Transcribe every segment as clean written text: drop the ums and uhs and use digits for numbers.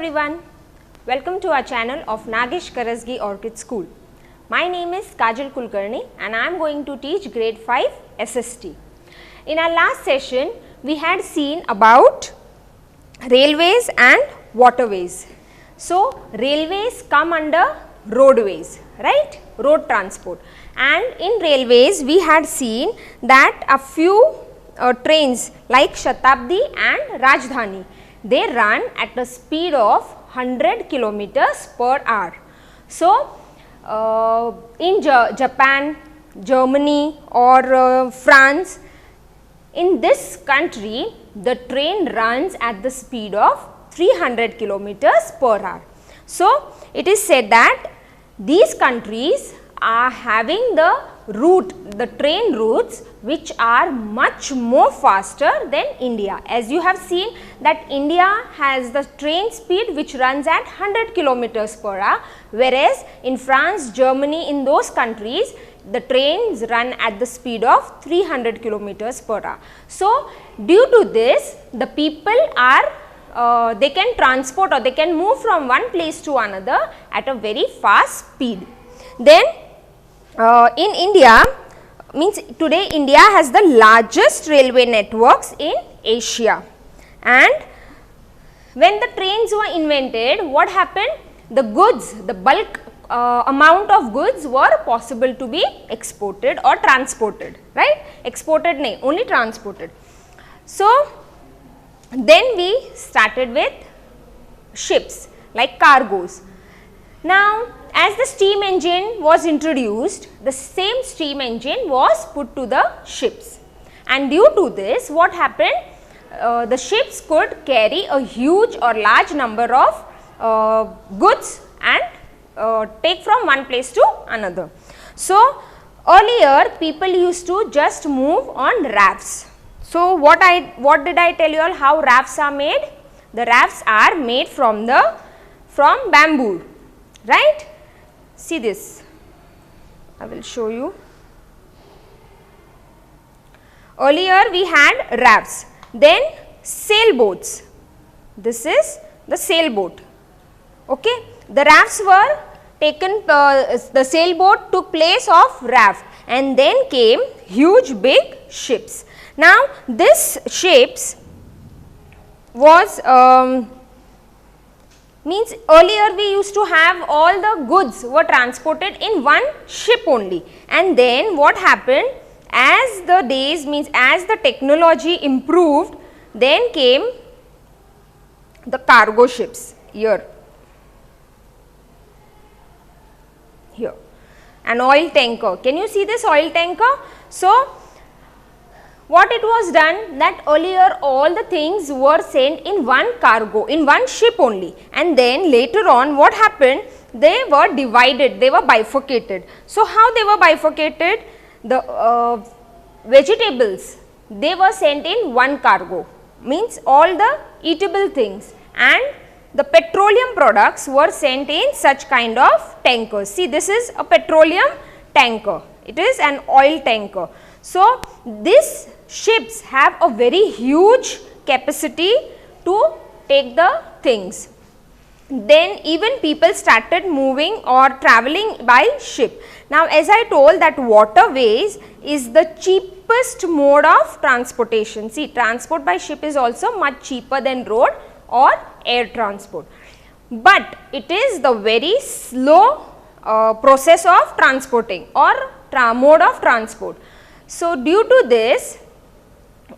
everyone, welcome to our channel of Nagesh Karasgi Orchid School. My name is Kajal Kulkarni and I am going to teach grade 5 SST. In our last session, we had seen about railways and waterways. So, railways come under roadways, right? Road transport. And in railways, we had seen that a few trains like Shatabdi and Rajdhani, they run at the speed of 100 kilometers per hour. So, in Japan, Germany or France, in this country, the train runs at the speed of 300 kilometers per hour. So, it is said that these countries are having the train routes which are much more faster than India. As you have seen that India has the train speed which runs at 100 kilometers per hour, whereas in France, Germany, in those countries, the trains run at the speed of 300 kilometers per hour. So, due to this, the people are they can transport or they can move from one place to another at a very fast speed. Then in India, means today India has the largest railway networks in Asia, and when the trains were invented, what happened? The goods, the bulk amount of goods were possible to be exported or transported, right? Exported nahi, only transported. So, then we started with ships like cargoes. Now, as the steam engine was introduced, the same steam engine was put to the ships, and due to this, what happened? The ships could carry a huge or large number of goods and take from one place to another. So, earlier people used to just move on rafts. So, what did I tell you all how rafts are made? The rafts are made from bamboo, right? See this, I will show you. Earlier we had rafts, then sailboats. This is the sailboat, okay. The rafts were taken, the sailboat took place of raft, and then came huge big ships. Now, this ships was means earlier we used to have all the goods were transported in one ship only, and then what happened, as the days, means as the technology improved, then came the cargo ships here, an oil tanker. Can you see this oil tanker? So, what it was done, that earlier all the things were sent in one cargo, in one ship only, and then later on what happened, they were divided, they were bifurcated. So, how they were bifurcated? The vegetables, they were sent in one cargo, means all the eatable things, and the petroleum products were sent in such kind of tankers. See, this is a petroleum tanker, it is an oil tanker. So, these ships have a very huge capacity to take the things. Then even people started moving or traveling by ship. Now, as I told that waterways is the cheapest mode of transportation. See, transport by ship is also much cheaper than road or air transport, but it is the very slow process of transporting or mode of transport. So, due to this,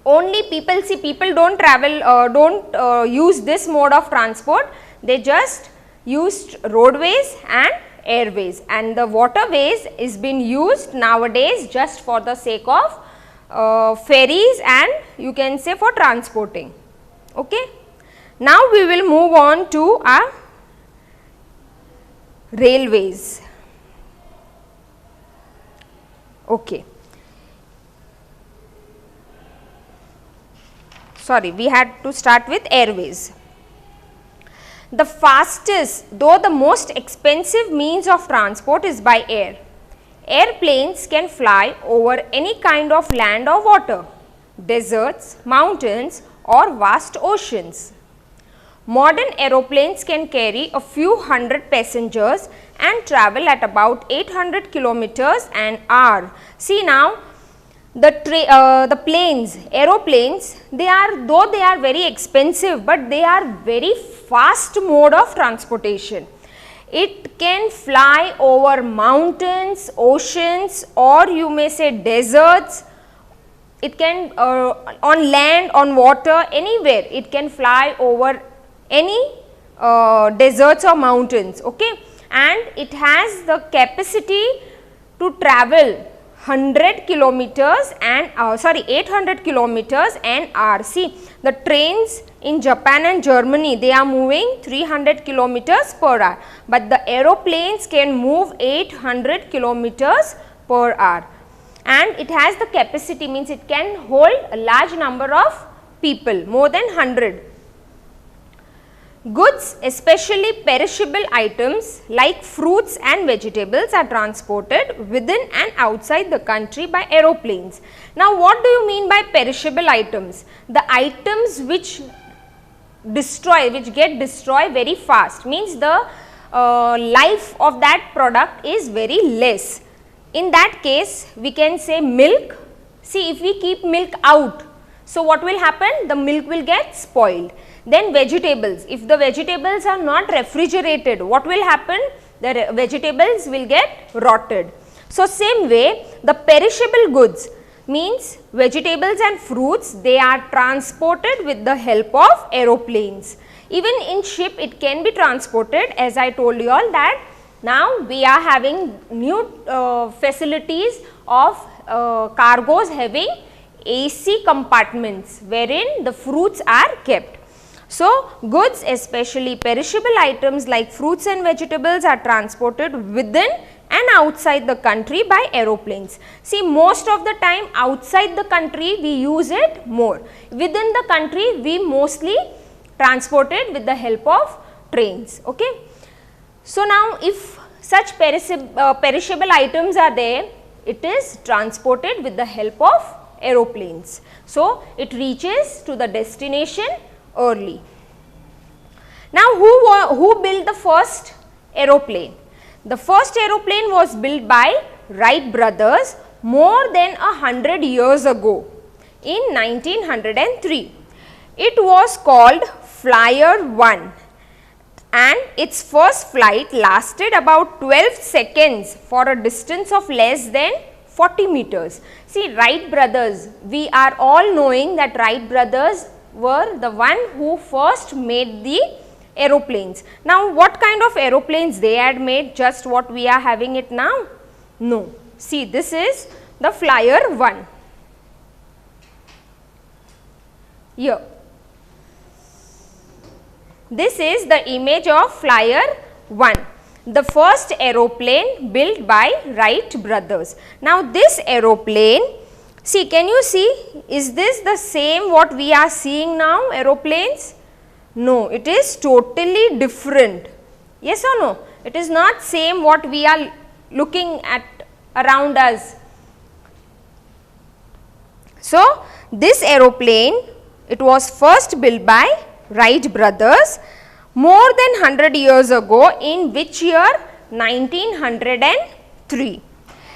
only people don't travel, use this mode of transport, they just used roadways and airways, and the waterways is being used nowadays just for the sake of ferries and you can say for transporting, okay. Now, we will move on to our railways, okay. Sorry, we had to start with airways. The fastest, though the most expensive means of transport is by air. Airplanes can fly over any kind of land or water, deserts, mountains or vast oceans. Modern aeroplanes can carry a few hundred passengers and travel at about 800 kilometers an hour. See now, the planes, aeroplanes, though they are very expensive, but they are very fast mode of transportation. It can fly over mountains, oceans, or you may say deserts. It can on land, on water, anywhere it can fly over any deserts or mountains, okay, and it has the capacity to travel 800 kilometers an hour. See, the trains in Japan and Germany, they are moving 300 kilometers per hour, but the aeroplanes can move 800 kilometers per hour, and it has the capacity, means it can hold a large number of people, more than 100. Goods, especially perishable items like fruits and vegetables, are transported within and outside the country by aeroplanes. Now, what do you mean by perishable items? The items which get destroyed very fast, means the life of that product is very less. In that case, we can say milk. See, if we keep milk out, so what will happen? The milk will get spoiled. Then vegetables, if the vegetables are not refrigerated, what will happen? The vegetables will get rotted. So, same way, the perishable goods, means vegetables and fruits, they are transported with the help of aeroplanes. Even in ship it can be transported, as I told you all that now we are having new facilities of cargoes having AC compartments wherein the fruits are kept. So, goods, especially perishable items like fruits and vegetables, are transported within and outside the country by aeroplanes. See, most of the time outside the country we use it more. Within the country we mostly transport it with the help of trains. Okay. So, now if such perishable items are there, it is transported with the help of aeroplanes. So, it reaches to the destination early. Now, who built the first aeroplane? The first aeroplane was built by Wright brothers more than 100 years ago in 1903. It was called Flyer 1 and its first flight lasted about 12 seconds for a distance of less than 40 meters. See, Wright brothers, we are all knowing that Wright brothers were the one who first made the aeroplanes. Now, what kind of aeroplanes they had made? Just what we are having it now? No. See, this is the Flyer 1. Here. This is the image of Flyer 1, the first aeroplane built by Wright brothers. Now, this aeroplane, see, can you see, is this the same what we are seeing now, aeroplanes? No, it is totally different. Yes or no? It is not same what we are looking at around us. So, this aeroplane, it was first built by Wright brothers more than 100 years ago, in which year? 1903.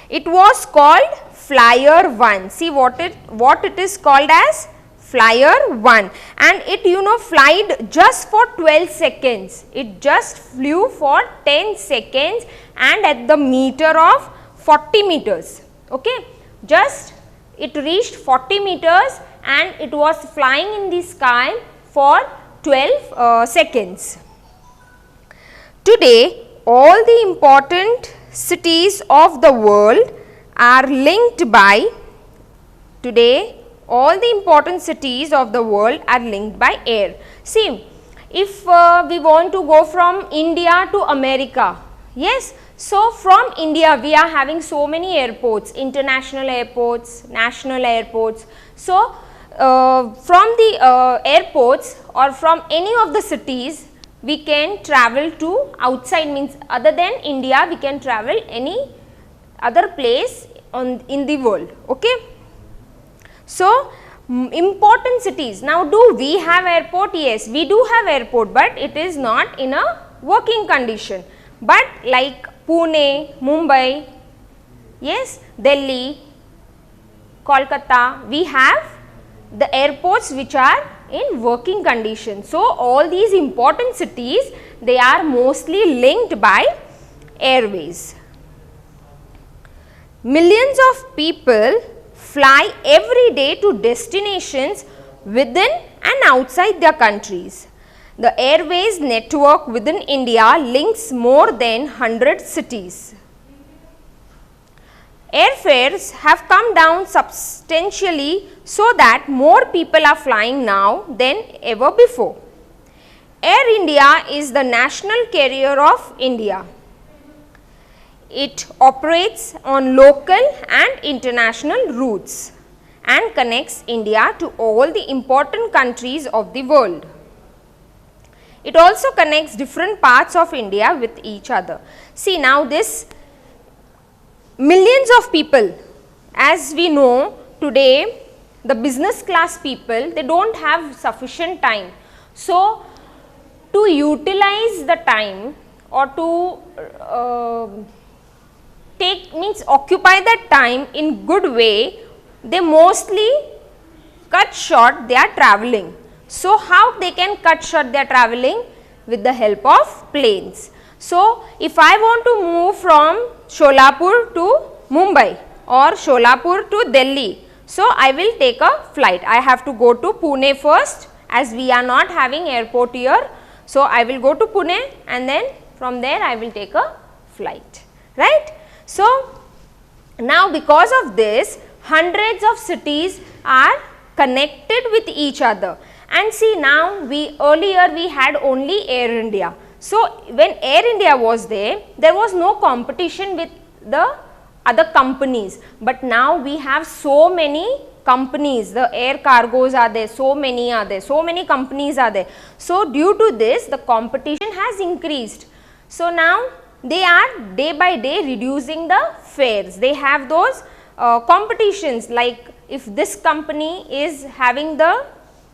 It was called Flyer 1. See what it is called as? Flyer 1, and it flied just for 12 seconds. It just flew for 10 seconds and at the meter of 40 meters. Okay, just it reached 40 meters and it was flying in the sky for 12 seconds. Today, all the important cities of the world are linked by, all the important cities of the world are linked by air. See, if we want to go from India to America, yes, so from India we are having so many airports, international airports, national airports. So, from the airports or from any of the cities, we can travel to outside, means other than India, we can travel any other place in the world. Okay. So, important cities. Now, do we have airport? Yes, we do have airport, but it is not in a working condition. But like Pune, Mumbai, yes, Delhi, Kolkata, we have the airports which are in working condition. So, all these important cities, they are mostly linked by airways. Millions of people fly every day to destinations within and outside their countries. The airways network within India links more than 100 cities. Airfares have come down substantially so that more people are flying now than ever before. Air India is the national carrier of India. It operates on local and international routes and connects India to all the important countries of the world. It also connects different parts of India with each other. See, now this millions of people, as we know today, the business class people, they don't have sufficient time. So, to utilize the time or to occupy that time in good way, they mostly cut short their travelling. So, how they can cut short their travelling? With the help of planes. So, if I want to move from Sholapur to Mumbai or Sholapur to Delhi, so I will take a flight. I have to go to Pune first, as we are not having airport here. So, I will go to Pune and then from there I will take a flight, right. So, now because of this, hundreds of cities are connected with each other. And see, now earlier we had only Air India. So, when Air India was there was no competition with the other companies, but now we have so many companies, the air cargoes are there, so many companies are there. So, due to this, the competition has increased. So, now they are day by day reducing the fares. They have those competitions, like if this company is having the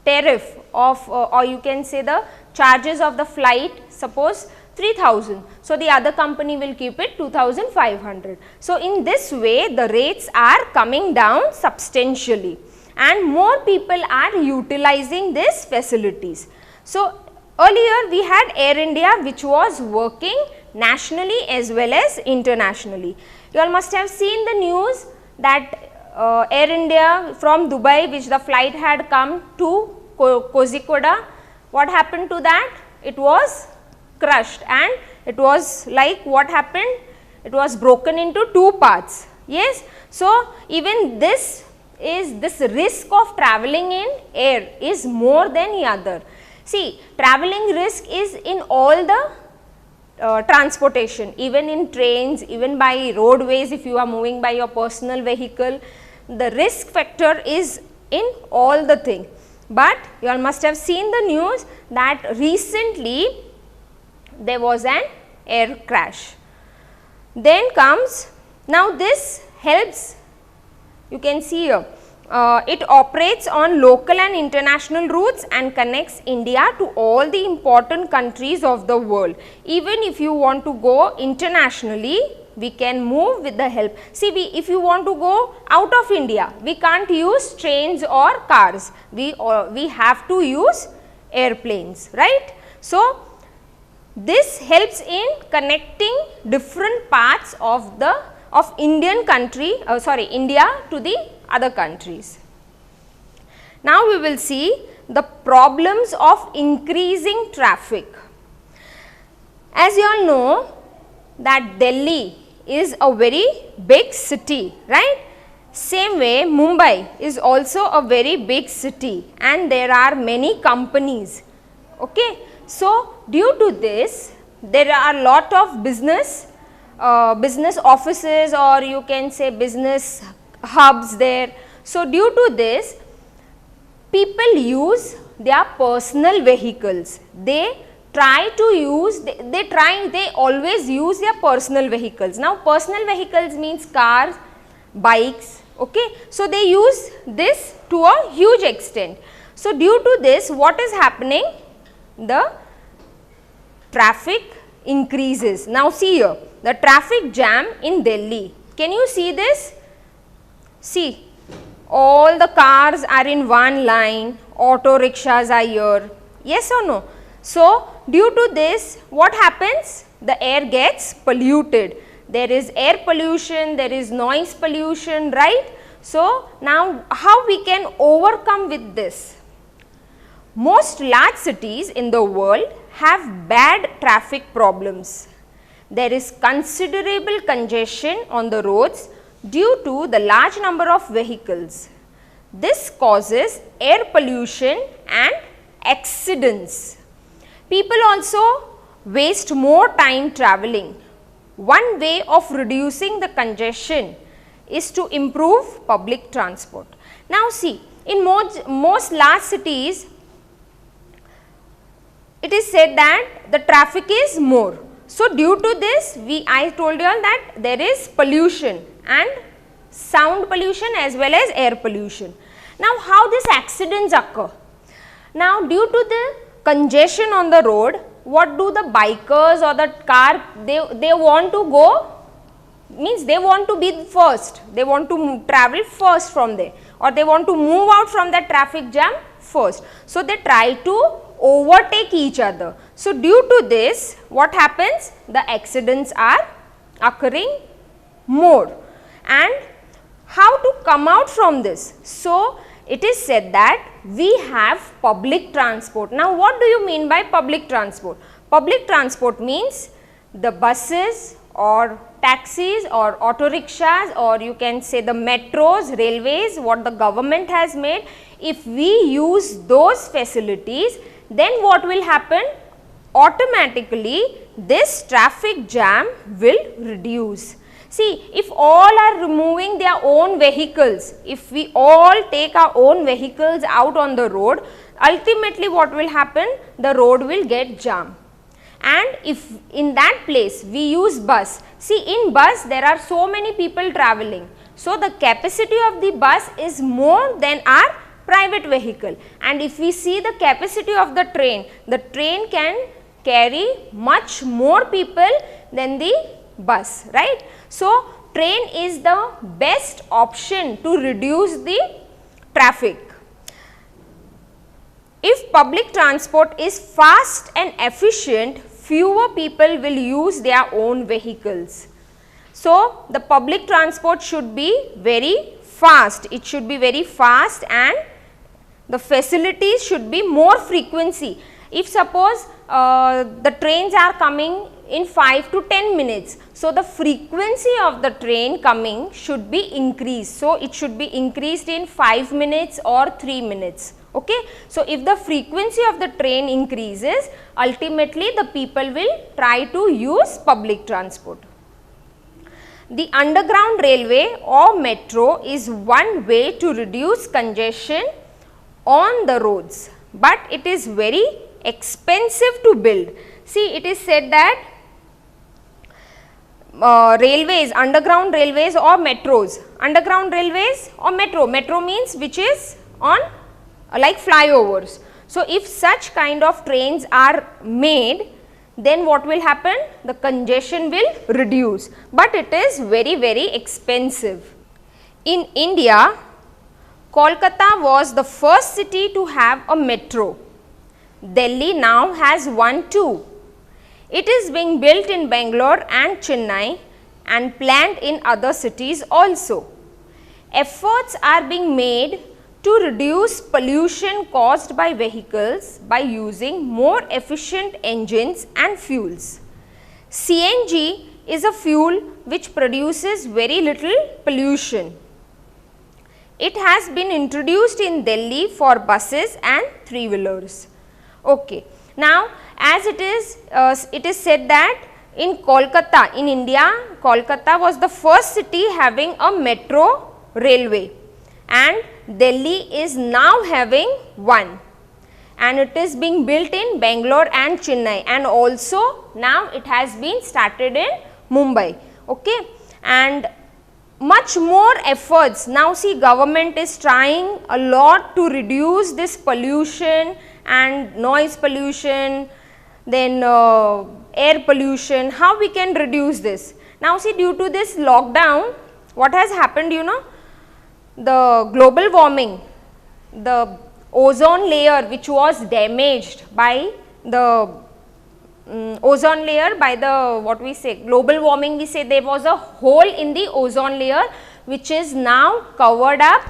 tariff of or you can say the charges of the flight, suppose 3000. So, the other company will keep it 2500. So, in this way the rates are coming down substantially and more people are utilizing these facilities. So, earlier we had Air India which was working nationally as well as internationally. You all must have seen the news that Air India from Dubai, which the flight had come to Kozhikoda, what happened to that? It was crushed and it was like what happened? It was broken into two parts. Yes. So, even this risk of travelling in air is more than the other. See, travelling risk is in all the transportation, even in trains, even by roadways. If you are moving by your personal vehicle, the risk factor is in all the thing. But you all must have seen the news that recently there was an air crash. Then comes, now this helps, you can see here, it operates on local and international routes and connects India to all the important countries of the world. Even if you want to go internationally, we can move with the help. See, if you want to go out of India, we can't use trains or cars, we have to use airplanes, right. So, this helps in connecting different parts of the India to the other countries. Now, we will see the problems of increasing traffic. As you all know that Delhi is a very big city, right. Same way Mumbai is also a very big city and there are many companies. Okay. So, due to this, there are a lot of business offices, or you can say business hubs there. So, due to this, people use their personal vehicles. They always use their personal vehicles. Now, personal vehicles means cars, bikes, Okay. So, they use this to a huge extent. So, due to this, what is happening? The traffic increases. Now, see here, the traffic jam in Delhi. Can you see this? See, all the cars are in one line, auto rickshaws are here, yes or no? So, due to this, what happens? The air gets polluted. There is air pollution, there is noise pollution, right? So, now how we can overcome with this? Most large cities in the world have bad traffic problems. There is considerable congestion on the roads due to the large number of vehicles. This causes air pollution and accidents. People also waste more time traveling. One way of reducing the congestion is to improve public transport. Now see, in most large cities, it is said that the traffic is more. So, due to this, I told you all that there is pollution and sound pollution as well as air pollution. Now, how these accidents occur? Now, due to the congestion on the road, what do the bikers or the car, they want to go, means they want to be first, they want to travel first from there, or they want to move out from the traffic jam first. So, they try to overtake each other. So, due to this, what happens? The accidents are occurring more. And how to come out from this? So, it is said that we have public transport. Now, what do you mean by public transport? Public transport means the buses or taxis or auto rickshaws, or you can say the metros, railways, what the government has made. If we use those facilities, then what will happen? Automatically this traffic jam will reduce. See, if all are removing their own vehicles, if we all take our own vehicles out on the road, ultimately what will happen? The road will get jammed. And if in that place we use bus, see, in bus there are so many people traveling. So, the capacity of the bus is more than our private vehicle. And if we see the capacity of the train can carry much more people than the bus, right? So, train is the best option to reduce the traffic. If public transport is fast and efficient, fewer people will use their own vehicles. So, the public transport should be very fast, it should be very fast, and the facilities should be more frequency. If suppose the trains are coming in 5 to 10 minutes, so the frequency of the train coming should be increased. So, it should be increased in 5 minutes or 3 minutes. Okay. So, if the frequency of the train increases, ultimately the people will try to use public transport. The underground railway or metro is one way to reduce congestion on the roads, but it is very expensive to build. See, it is said that railways, underground railways or metros, underground railways or metro means which is on like flyovers. So, if such kind of trains are made, then what will happen? The congestion will reduce, but it is very expensive. In India, Kolkata was the first city to have a metro. Delhi now has one too. It is being built in Bangalore and Chennai and planned in other cities also. Efforts are being made to reduce pollution caused by vehicles by using more efficient engines and fuels. CNG is a fuel which produces very little pollution. It has been introduced in Delhi for buses and three-wheelers. Okay. Now, as it is said that in Kolkata, in India, Kolkata was the first city having a metro railway, and Delhi is now having one, and it is being built in Bangalore and Chennai, and also now it has been started in Mumbai. Okay. And much more efforts. Now see, government is trying a lot to reduce this pollution and noise pollution, then air pollution. How we can reduce this? Now see, due to this lockdown, what has happened, you know, the global warming, the ozone layer which was damaged by the ozone layer, by the what we say global warming, we say there was a hole in the ozone layer which is now covered up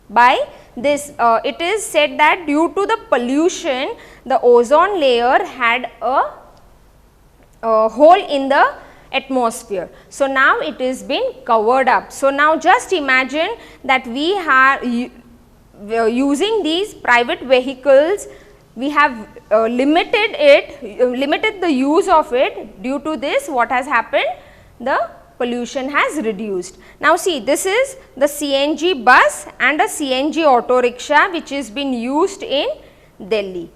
by this. It is said that due to the pollution, the ozone layer had a hole in the atmosphere. So now it is been covered up. So now just imagine that we are using these private vehicles, we have limited the use of it. Due to this, what has happened? The pollution has reduced. Now see, this is the CNG bus and a CNG auto rickshaw which is been used in Delhi.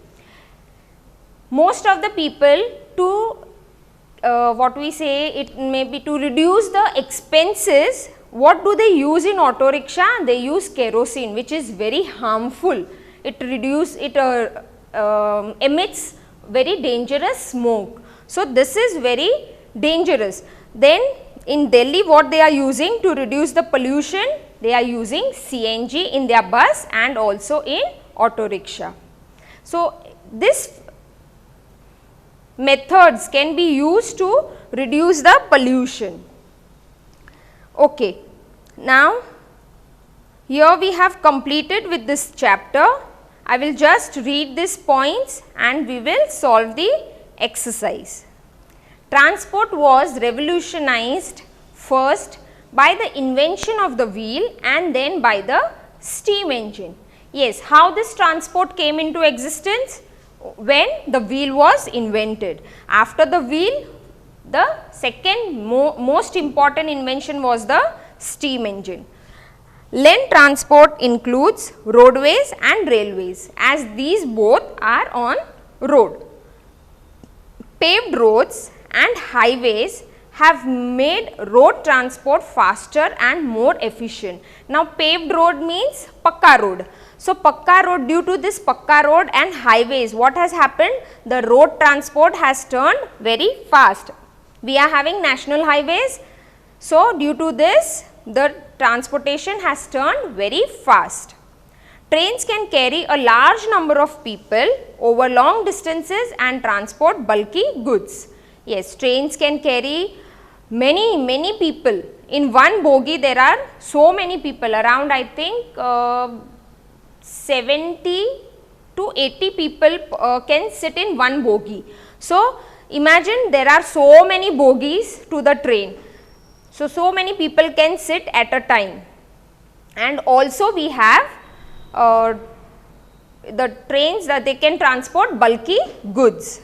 Most of the people, to what we say, it may be to reduce the expenses, what do they use in auto rickshaw? They use kerosene, which is very harmful. It emits very dangerous smoke. So this is very dangerous. Then in Delhi, what they are using to reduce the pollution? They are using CNG in their bus and also in auto rickshaw. So this methods can be used to reduce the pollution. Okay. Now here we have completed with this chapter. I will just read these points and we will solve the exercise. Transport was revolutionized first by the invention of the wheel and then by the steam engine. Yes, how this transport came into existence? When the wheel was invented. After the wheel, the second most important invention was the steam engine. Land transport includes roadways and railways, as these both are on road. Paved roads and highways have made road transport faster and more efficient. Now paved road means pakka road. So pakka road, due to this pakka road and highways, what has happened? The road transport has turned very fast. We are having national highways. So due to this, the transportation has turned very fast. Trains can carry a large number of people over long distances and transport bulky goods. Yes, trains can carry many people. In one bogie there are so many people, around I think 70 to 80 people can sit in one bogie. So imagine there are so many bogies to the train. So many people can sit at a time. And also we have the trains that they can transport bulky goods.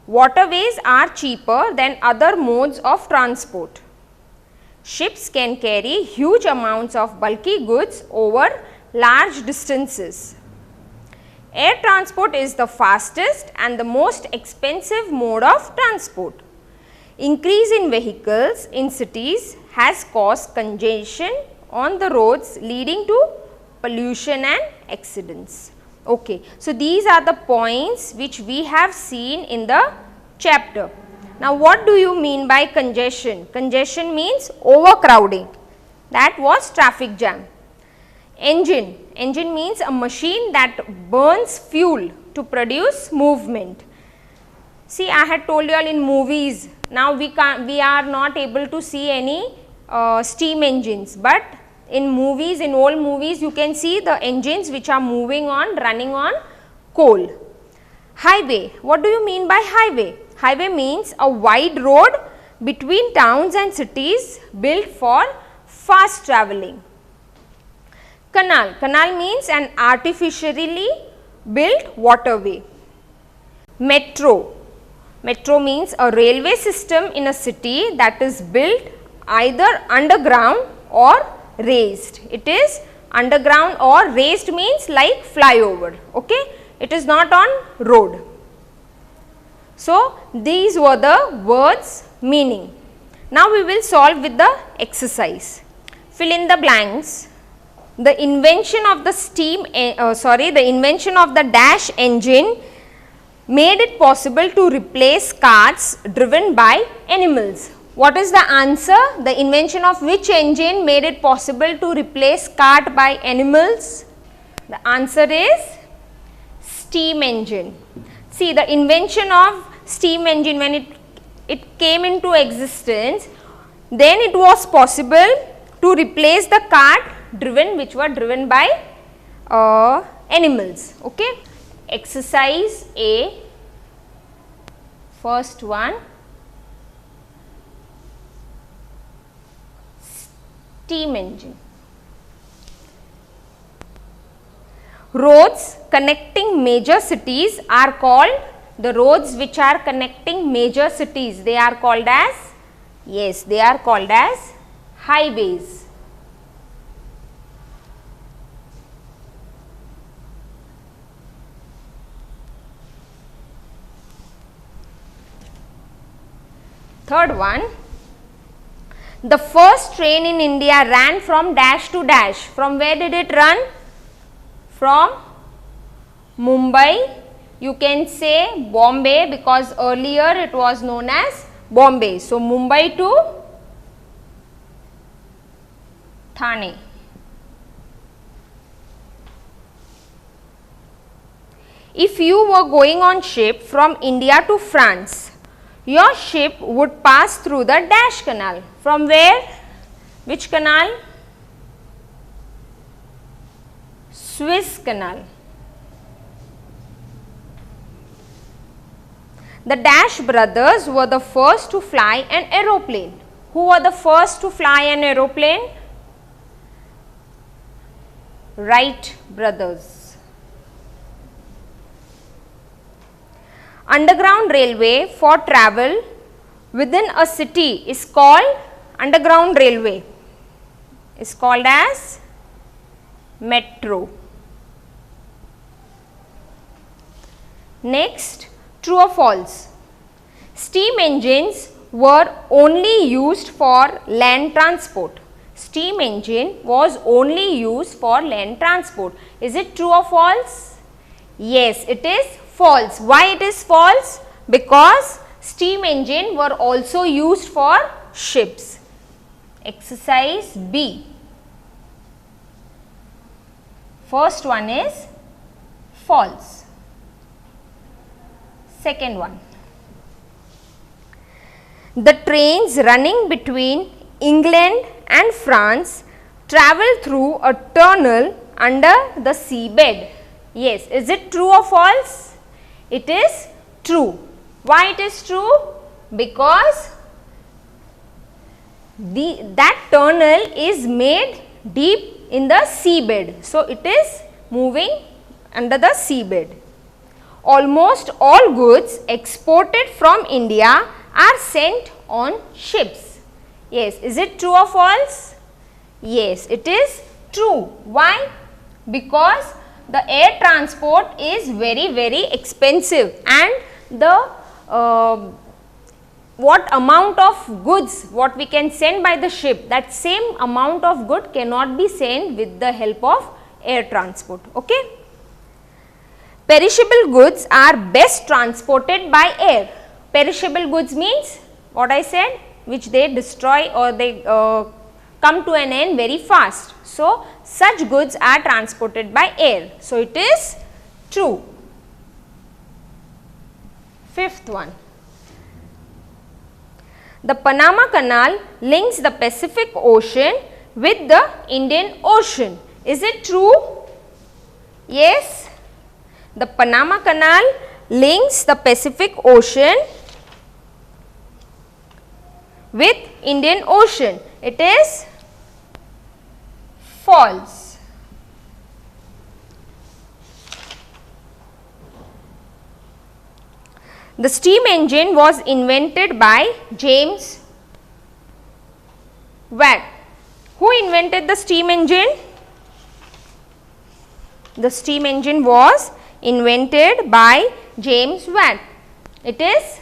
Waterways are cheaper than other modes of transport. Ships can carry huge amounts of bulky goods over large distances. Air transport is the fastest and the most expensive mode of transport. Increase in vehicles in cities has caused congestion on the roads, leading to pollution and accidents. Okay. So these are the points which we have seen in the chapter. Now what do you mean by congestion? Congestion means overcrowding. That was traffic jam. Engine. Engine means a machine that burns fuel to produce movement. See, I had told you all in movies, now we are not able to see any steam engines, but in movies, in old movies, you can see the engines which are moving on, running on coal. Highway. What do you mean by highway? Highway means a wide road between towns and cities built for fast travelling. Canal. Canal means an artificially built waterway. Metro. Metro means a railway system in a city that is built either underground or raised. It is underground or raised means like flyover. Okay? It is not on road. So these were the words meaning. Now we will solve with the exercise. fill in the blanks. The invention of the the invention of the dash engine made it possible to replace carts driven by animals. What is the answer? The invention of which engine made it possible to replace cart by animals? The answer is steam engine. See, the invention of steam engine, when it came into existence, then it was possible to replace the cart which were driven by animals. Okay. Exercise A, first one, steam engine. Roads connecting major cities are called, the roads which are connecting major cities, they are called as, yes, they are called as highways. Third one, the first train in India ran from dash to dash. From where did it run? From Mumbai. You can say Bombay, because earlier it was known as Bombay. So, Mumbai to Thane. If you were going on ship from India to France, your ship would pass through the dash canal. From where? Which canal? Suez Canal. The Dash brothers were the first to fly an aeroplane. Who were the first to fly an aeroplane? Wright brothers. Underground railway for travel within a city is called underground railway, is called as metro. Next, true or false? Steam engines were only used for land transport. Steam engine was only used for land transport. Is it true or false? Yes, it is false. Why it is false? Because steam engine were also used for ships. Exercise B. First one is false. Second one. The trains running between England and France travel through a tunnel under the seabed. Yes, is it true or false? It is true. Why it is true? Because that tunnel is made deep in the seabed. So, it is moving under the seabed. Almost all goods exported from India are sent on ships. Yes, is it true or false? Yes, it is true. Why? Because the air transport is very expensive, and the what amount of goods what we can send by the ship, that same amount of good cannot be sent with the help of air transport. Okay. Perishable goods are best transported by air. Perishable goods means what I said, which they destroy or they come to an end very fast. So, such goods are transported by air. So, it is true. Fifth one. The Panama Canal links the Pacific Ocean with the Indian Ocean. Is it true? Yes. The Panama Canal links the Pacific Ocean with Indian Ocean. It is false. The steam engine was invented by James Watt. Who invented the steam engine? The steam engine was invented by James Watt. It is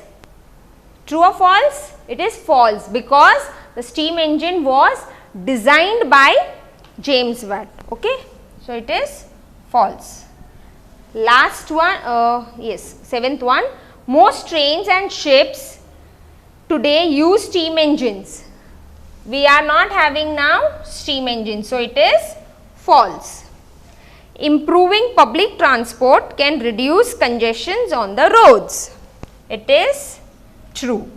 true or false? It is false, because the steam engine was designed by James Watt. Okay, so it is false. Last one, yes, 7th one, most trains and ships today use steam engines. We are not having now steam engines, so it is false. Improving public transport can reduce congestions on the roads. It is true.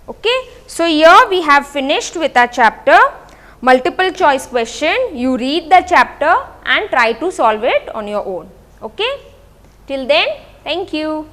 Okay, so here we have finished with our chapter. Multiple choice question, you read the chapter and try to solve it on your own. Okay, till then, thank you.